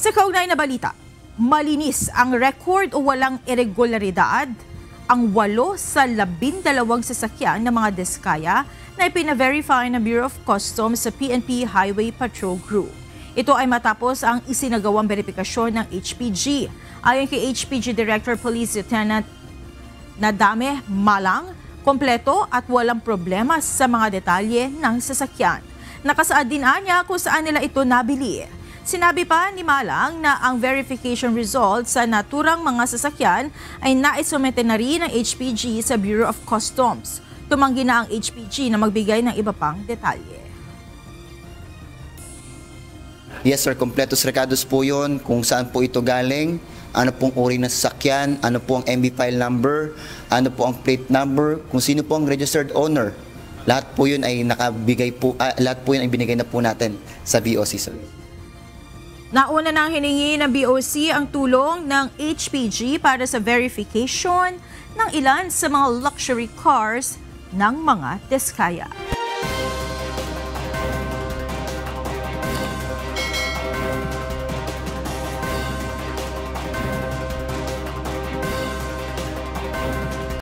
Sa kaugnay na balita, malinis ang record o walang irregularidad ang 8 sa 12 sasakyan ng mga diskaya na ipina-verify ng Bureau of Customs sa PNP Highway Patrol Group. Ito ay matapos ang isinagawang verifikasyon ng HPG. Ayon kay HPG Director Police Lieutenant Nadame Malang, kompleto at walang problema sa mga detalye ng sasakyan. Nakasaad din niya kung saan nila ito nabili. Sinabi pa ni Malang na ang verification results sa naturang mga sasakyan ay naisumite na rin ng HPG sa Bureau of Customs. Tumanggi na ang HPG na magbigay ng iba pang detalye. Yes sir, kompletos recados po yun, kung saan po ito galing, ano pong uri ng sasakyan, ano po ang MB file number, ano po ang plate number, kung sino po ang registered owner. Lahat po yun ay nakabigay po, lahat po yun ay binigay na po natin sa BOC sir. Nauna nang hiningi ng BOC ang tulong ng HPG para sa verification ng ilan sa mga luxury cars ng mga diskaya.